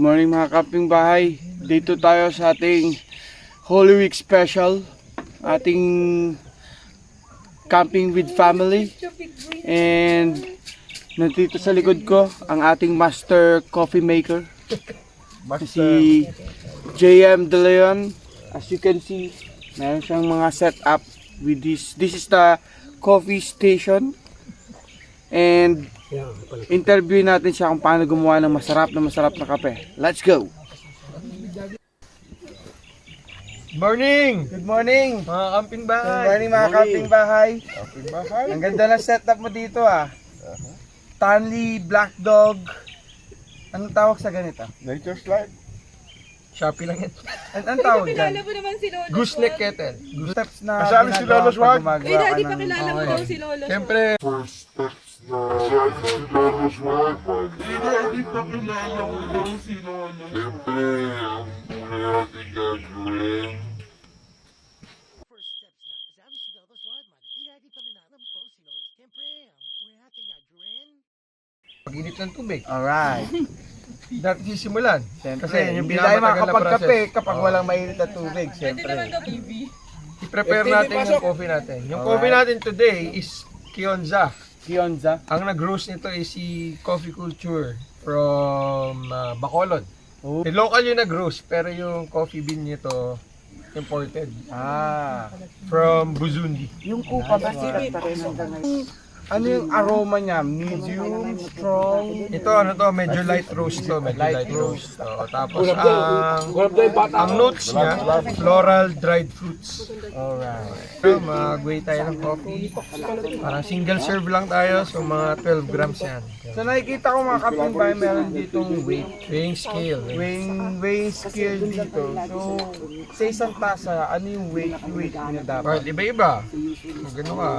Good morning mga kaping bahay. Dito tayo sa ating Holy Week special. Ating camping with family. And nandito sa likod ko ang ating master coffee maker. Si JM De Leon. As you can see, meron siyang mga setup with this. This is the coffee station. And interview natin siya kung paano gumawa ng masarap na kape. Let's go! Morning! Good morning! Mga camping bahay! Good morning mga camping bahay! Ang ganda ng setup mo dito ah. Stanley Black Dog. Anong tawag sa ganito? Nature's Life. Shopee lang yan. Anong tawag dyan? Kilala mo naman si Lolo. Gooseneck kettle. Steps na Kasama si Lolo Swag. Ay, dati pa kilala mo daw si Lolo. Siyempre, pag-init ng tubig. Alright. Dati sisimulan. Siyempre, Kasi yun yung hindi tayo pinakamatagal na makakapagkape process. kapag walang mainit na tubig. Pwede Siyempre. naman daw, BB. I-prepare natin yung coffee natin. Yung coffee natin today is Kionza. Kionza. Ang nag-roast nito is si Coffee Culture from Bacolod. Oh. Local yung nag-roast, pero yung coffee bean nito imported Ah. from Buzundi. Yung kupa ba sikat pa rin hanggang ngayon? Ano yung aroma niya? Medium, strong? Ito ano to, medyo light roast to, medyo light roast. So, tapos ang notes niya, floral dried fruits. Alright. So, mag-weigh tayo ng coffee. Parang single serve lang tayo, so mga 12 grams yan. So nakikita ko mga kaping bahay meron ditong Weighing scale. weighing scale dito. So sa isang tasa, ano yung weight niya dapat? But iba-iba. Magano ka,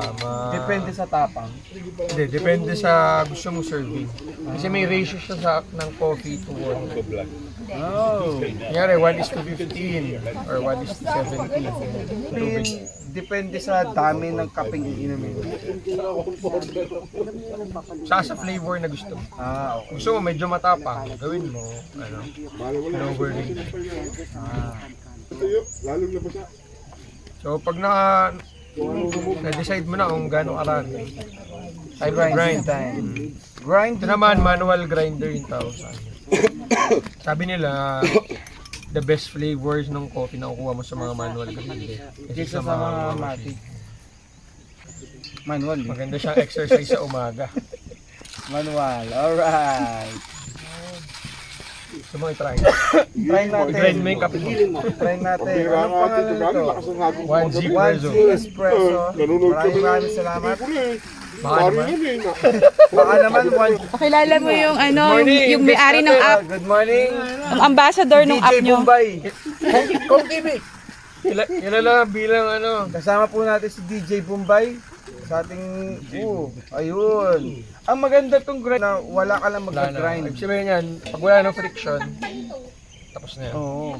Depende sa tapang. Hindi, depende sa gusto mong serving. Kasi may ratio siya sa ng coffee to 1. Oh. Kunyari, 1:15 or 1:17. Depende sa dami ng kapeng iinumin. Sa flavor na gusto mo. Ah, okay. Gusto mo medyo matapang, gawin mo, lower rate. So pag na-decide mo na kung gano'ng karami, time to grind. Grind. Ito naman, manual grinder yung tawag sa akin. Sabi nila, the best flavors ng coffee na kukuha mo sa mga manual grinder. Kasi Kesa sa mga matic. Manual. maganda siyang exercise sa umaga. Manual. Alright. Gusto mo i-try? Try natin. I-grind mo yung kape mo. Try natin. Anong pangalan nito? 1Z 1G peso. Espresso. Maraming salamat. Baka naman. Baka naman Pakilala mo yung ano, morning, yung may-ari ng app, Good morning. yung ambassador ng app DJ nyo. Bombay. Kong TV! Kilala bilang Kasama po natin si DJ Bombay sa ating ayun. Ang maganda tong grind na wala ka lang mag-grind. Ibig sabihin yan, pag wala ng friction, tapos na yan. Oo.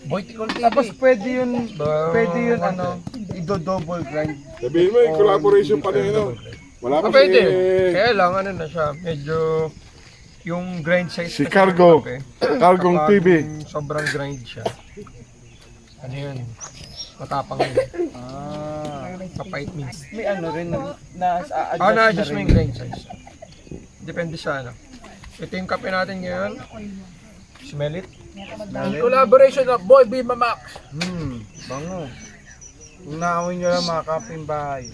Boy, Tikon TV. Tapos pwede yun i-double grind. Sabihin mo, yung collaboration pa rin, no? Wala pa Pwede. si... Kaya lang, ano na siya, medyo yung grind size Si na siya Cargo. ng kape. Cargong Kapag TV. sobrang grind siya. Ano yun? Matapang yun. Kapait minsan. May ano rin na-adjust Na-adjust mo rin. yung grind size. Depende sa ano. Ito yung kape natin ngayon. Smell it. Collaboration of Boy B. Mamax. Bango. Unawin nyo lang mga kaping bahay.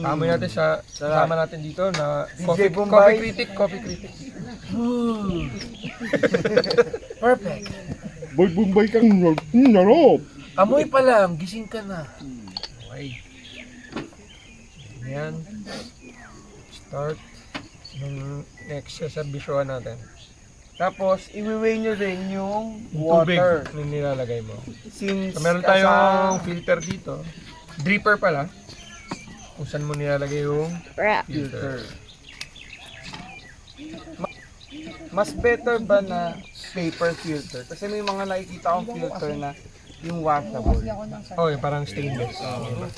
Tama natin kasama natin dito na DJ Bombay. coffee critic. Perfect. Boy, Bombay kang narop. Amoy pa lang, gising ka na. Okay. Ayan. Start ng next servisyoan natin. Tapos, iwi-weigh nyo rin yung Tubig water. na nilalagay mo. Since So, meron tayong filter dito. Dripper pala. Kung saan mo nilalagay yung filter. Mas better ba na paper filter? Kasi may mga nakikita akong filter na yung washable. Oh, yung parang stainless. Diba?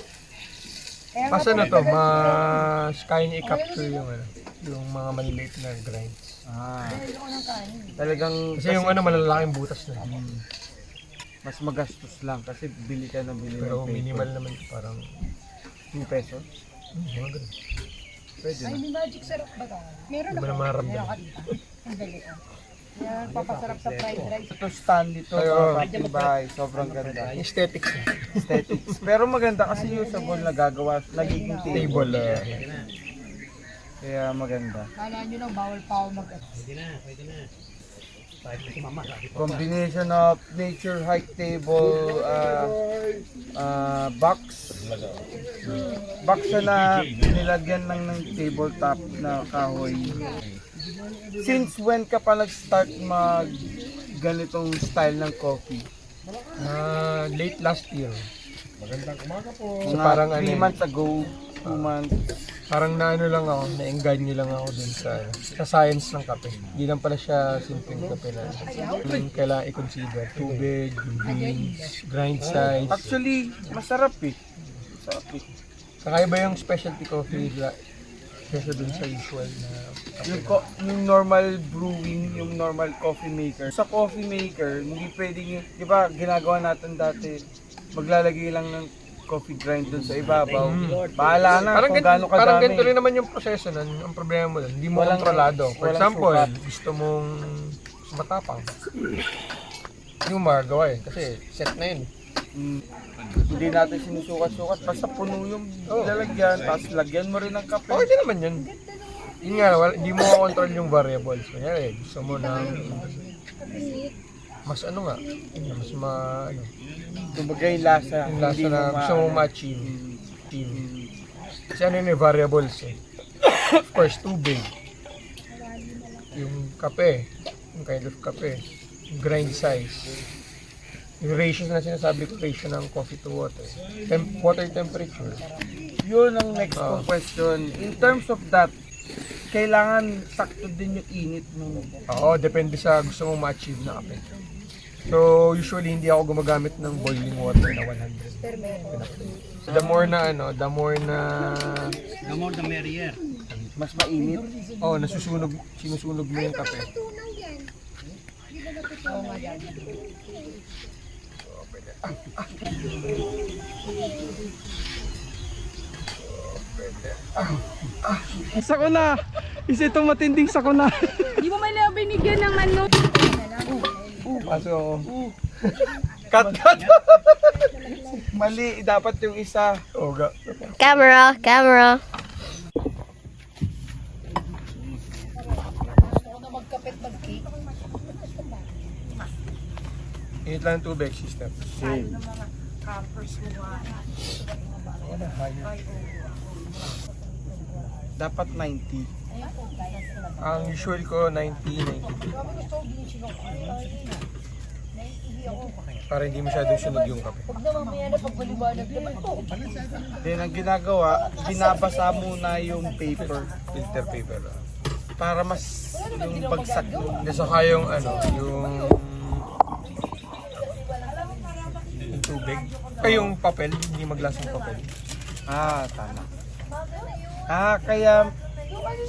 Kasi ano to, mas kaya niya i-capture yung mga maliliit na grinds. Talagang Kasi yung ano, malalaking butas na. mas magastos lang kasi bili ka ng bili Pero ng paper. minimal naman, parang 2 pesos. mga ganun. Pwede na. Hindi mo na maramdaman. Papasarap sa fried rice. Ito stand dito Ayo. sa kapitbahay. Sobrang ganda. Aesthetics. Aesthetics. Pero maganda kasi usable na gagawa. Nagiging table. Table. Kaya maganda. Kala nyo lang, bawal pa ako mag Combination of nature hike table box. Box na nilagyan lang ng tabletop na kahoy. Since when ka pa nag-start mag ganitong style ng coffee? Late last year. Mga parang 3 ano eh. months ago, 2 months. Parang naano lang ako, na-engage lang ako dun sa science ng kape. Hindi lang pala siya simpleng kape na kailangan i-consider. Tubig, beans, grind size. Actually, masarap eh. Masarap eh. Kakaiba yung specialty coffee kesa dun sa usual na Yung normal brewing, yung normal coffee maker. Sa coffee maker, hindi pwedeng, di ba ginagawa natin dati, maglalagay lang ng coffee grind dun sa ibabaw. Bahala na parang, kung gaano parang kadami. ganito rin naman yung proseso nun. Ang problema mo dun, hindi mo Walang- kontrolado. For walang example, sukat. gusto mong matapang. Hindi mo magagawa eh. Kasi set na yun. Hindi natin sinusukat-sukat, basta puno yung lalagyan, tapos lagyan mo rin ng kape. Okay din naman yun. Yun nga, hindi mo control yung variables. Kunyari, gusto mo ng mas ano nga, mas ano, Kumbaga yung lasa. yung lasa hindi na mo gusto mo ma-achieve. Kasi ano yun eh, variables eh. Of course, tubig. Yung kape, yung kind of kape. Yung grind size. Yung ratio na sinasabi ko, ratio ng coffee to water. Water temperature. Yun ang next kong question. In terms of that, kailangan sakto din yung init mo. Oo, depende sa gusto mong ma-achieve na kape. So, usually hindi ako gumagamit ng boiling water na 100. The more na ano, the more the merrier. Mas mainit. Oh, sinusunog mo yung kape. Sakuna! Isa itong matinding sakuna. Di mo man lang binigyan ng ano. Kaso, Cut! Mali, dapat yung isa. Camera, camera. init lang ng tubig, sister. Dapat 90. Ang usual ko, 90. Para hindi masyadong sunog yung kape. Then ang ginagawa, binabasa muna yung paper Filter paper. para mas yung bagsak mo. Kasi saka yung ano, yung tubig. Ay, yung papel, hindi maglasang papel. Tama. Kaya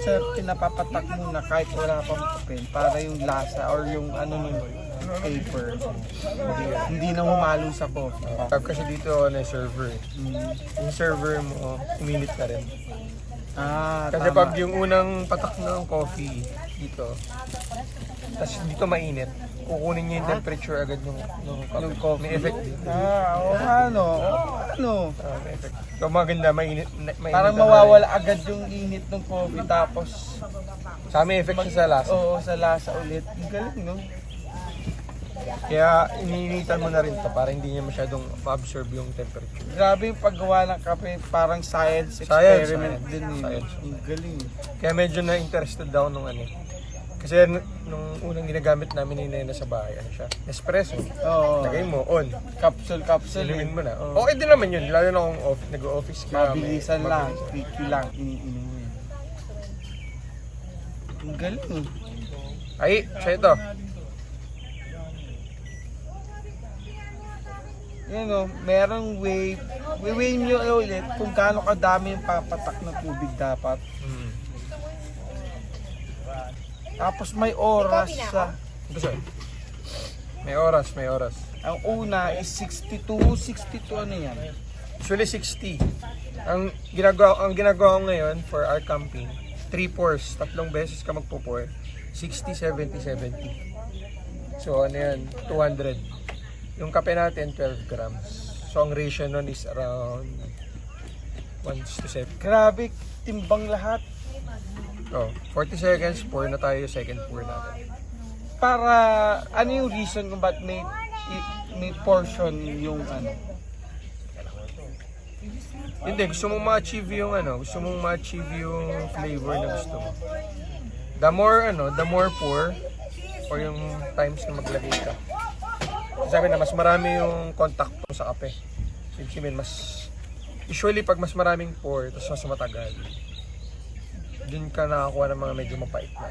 sir, pinapapatak muna kahit wala pang papel para yung lasa or yung ano nun, paper. Hindi na humalo sa coffee. Kasi dito na server. Yung server mo, uminit na rin. Kasi Tama. pag yung unang patak ng coffee dito, tapos dito mainit, kukunin niya yung temperature agad ng coffee. May effect din. Ano? May effect. So maganda, mainit Parang na mawawala agad yung init ng coffee tapos rin. Sa may effect siya sa lasa. oo, sa lasa ulit. Ang galing, no? Kaya iniinitan mo na rin to para hindi niya masyadong ma-absorb yung temperature. Grabe yung paggawa ng kape, parang science Science, experiment science. din eh. Science. Ang galing. Kaya medyo na-interested daw nung ano. Kasi nung unang ginagamit namin ni Nena sa bahay, ano siya? Espresso. Oo. Lagay mo, on. Capsule. Inumin mo na. Okay din naman yun, lalo na kung nag-office ka. Mabilisan lang, quick lang, iniinom mo yun. Ang galing. Ay, siya ito. Yan o, merong wave. Weigh nyo ulit kung gaano kadami yung papatak ng tubig dapat. Tapos may oras sa... Gusto. May oras. Ang una is 62 ano yan? Usually 60. Ang ginagawa ko ngayon for our camping, 3 pours, 3 beses ka magpo-pour, 60, 70, 70. So ano yan, 200. Yung kape natin, 12 grams. So ang ratio nun is around 1:7. Grabe, timbang lahat. Oh, 40 seconds, pour na tayo yung second pour natin. Para, ano yung reason kung ba't may portion yung ano? Hindi, gusto mong ma-achieve yung gusto mong ma-achieve yung flavor na gusto mo. The more pour, or yung times na maglagay ka. Sabi na, mas marami yung contact mo sa kape. So, ibig sabihin, usually pag mas maraming pour, tapos mas matagal, dun ka nakakuha ng mga medyo mapait na.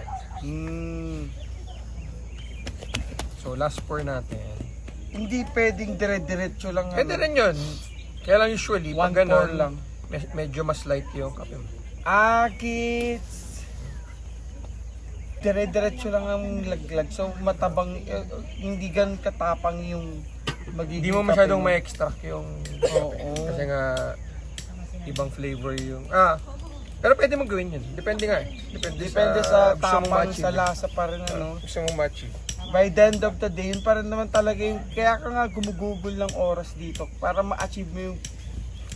So, last pour natin. Hindi pwedeng dire-diretso lang. Pwede rin yun. Kaya lang usually, pag One pour ganun, lang. medyo mas light yung kape mo. Kids! Dire-diretso lang ang laglag. So, matabang, hindi gan katapang yung magiging Hindi mo kape masyadong ma-extract yung Oo. kasi nga ibang flavor yung pero pwede mo gawin yun. Depende nga eh. Depende sa gusto mong tapang, ma-achieve. sa lasa pa rin, ano. Gusto mong ma-achieve. By the end of the day, yun pa rin naman talaga yung, kaya ka nga gumugugol ng oras dito para ma-achieve mo yung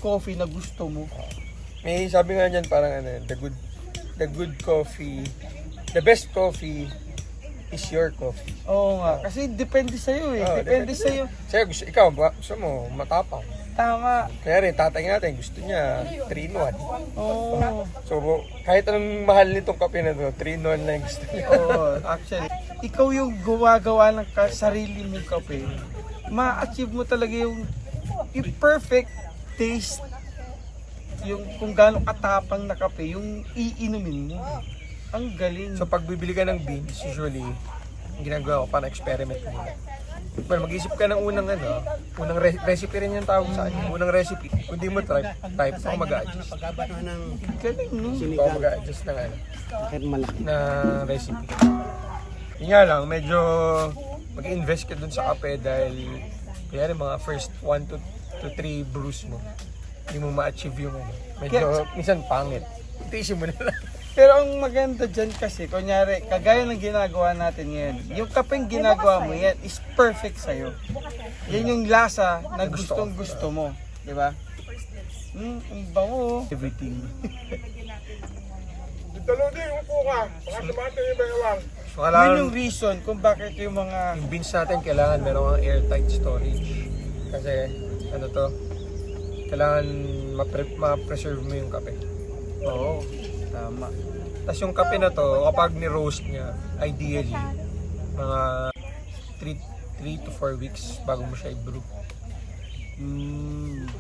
coffee na gusto mo. May sabi nga dyan parang the good coffee, the best coffee is your coffee. Oo nga, kasi depende sa'yo eh. Oo, Depende sa'yo. Kasi gusto mo matapang. Tama. Kaya rin, tatay natin, gusto niya 3-in-1. Oo. So, kahit anong mahal nitong kape na to, 3-in-1 na yung gusto niya. Oo, actually. Ikaw yung gumagawa ng sarili mong kape. Ma-achieve mo talaga yung perfect taste. Yung kung gaano katapang na kape, yung iinumin mo. Ang galing. So, pag bibili ka ng beans, usually, ang ginagawa ko, parang experiment mo. Well, mag-isip ka ng unang recipe rin yung tawag sa akin. Unang recipe. Kung di mo type ako mag-a-adjust. Galing, no? Ako mag-a-adjust na recipe. Yun nga lang, medyo mag-invest ka dun sa kape dahil kaya mga first 1 to 3 brews mo, hindi mo ma-achieve yung medyo, minsan pangit. Tiisin mo na lang. Pero ang maganda dyan kasi, kunyari, kagaya ng ginagawa natin ngayon, yung kapeng ginagawa mo yan is perfect sa'yo. Yan yung lasa na gustong gusto mo. Di ba? Ang bango. Everything. Dalo din, upo ka. Baka tumate yung bayawang. So, Yun kailangan, yung reason kung bakit yung mga... yung beans natin, kailangan meron kang airtight storage. Kasi, kailangan ma-preserve mo yung kape. Oo, tama. Tapos yung kape na to, kapag ni-roast niya, ideally, mga 3 to 4 weeks bago mo siya i-brew.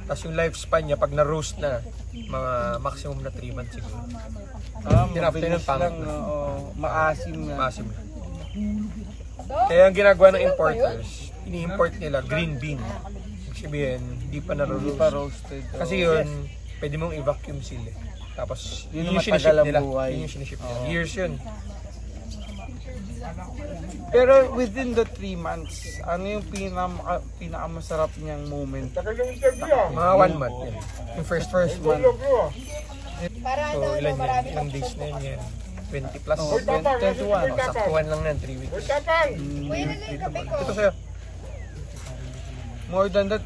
Tapos yung lifespan niya, pag na-roast na, mga maximum na 3 months siguro. Mabilis lang, maasim na. Maasim na. Kaya ang ginagawa ng importers, ini-import nila green bean. Ibig sabihin, hindi pa Hindi pa na-roast. roasted. Kasi yun, pwede mong i-vacuum seal eh. Tapos, Yun yun yung ang siniship matagal ang nila. buhay. Yun yung siniship nila. Years yun. Pero within the 3 months, ano yung pinakamasarap niyang moment? Tagal yung interview ah. Mga 1 month yan. Yung first month. Tulog mo ah. So, ilan yan? Ilang days na yun yan? 20 plus. Oh, 21. Saktuhan lang yan, 3 weeks. Tapang! Ito sa'yo. More than that,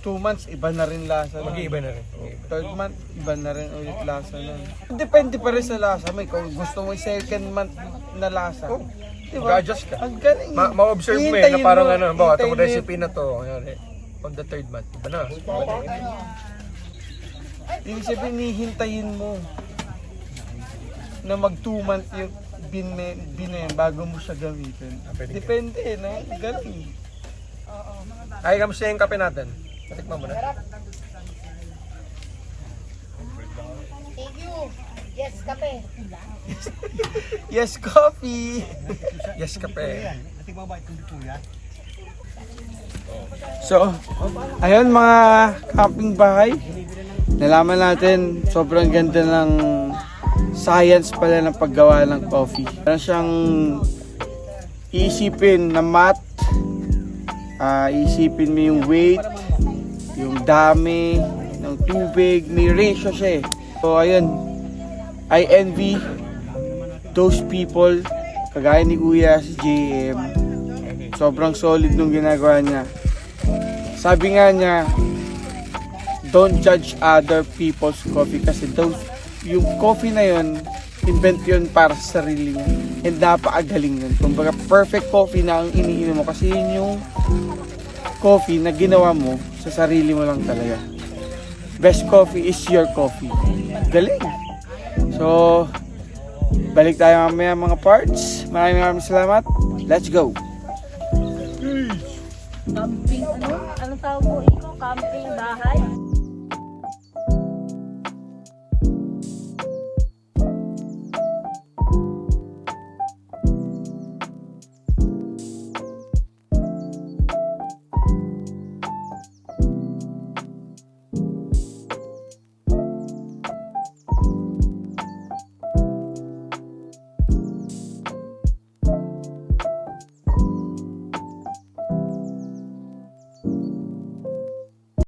2 months, iba na rin lasa. Mag-iiba na rin. Mag-iiba. 3rd month, iba na rin ulit lasa nun. Depende pa rin sa lasa. May kung gusto mo yung 2nd month na lasa. Oh, Diba? mag-adjust ka. Ang galing. Ma-observe mo eh, na Hihintayin parang mo, bawa, hintayin itong mo recipe na to, on the 3rd month, iba na. Ibig sabihin, hihintayin mo na mag 2 month yung bin na yan bago mo siya gamitin. Pwede ka. Depende, no? Galing. Ay, kamusta yung kape natin? Patikman mo na. Thank you. Yes, kape. Yes, coffee! Yes, kape. So, ayun mga camping bahay. Nalaman natin, sobrang ganda ng science pala ng paggawa ng coffee. Meron siyang iisipin na math, iisipin mo yung weight, yung dami ng tubig, may ratio siya eh. So ayun, I envy those people, kagaya ni Kuya si JM. Sobrang solid nung ginagawa niya. Sabi nga niya, don't judge other people's coffee kasi yung coffee na yun, invent yun para sa sarili mo. And napakagaling yun. Kumbaga perfect coffee na ang iniinom mo kasi yun yung coffee na ginawa mo sa sarili mo lang talaga. Best coffee is your coffee. Galing! So, balik tayo mamaya mga parts. Maraming salamat. Let's go! Camping, ano? Anong tawag mo? Ikaw, camping bahay?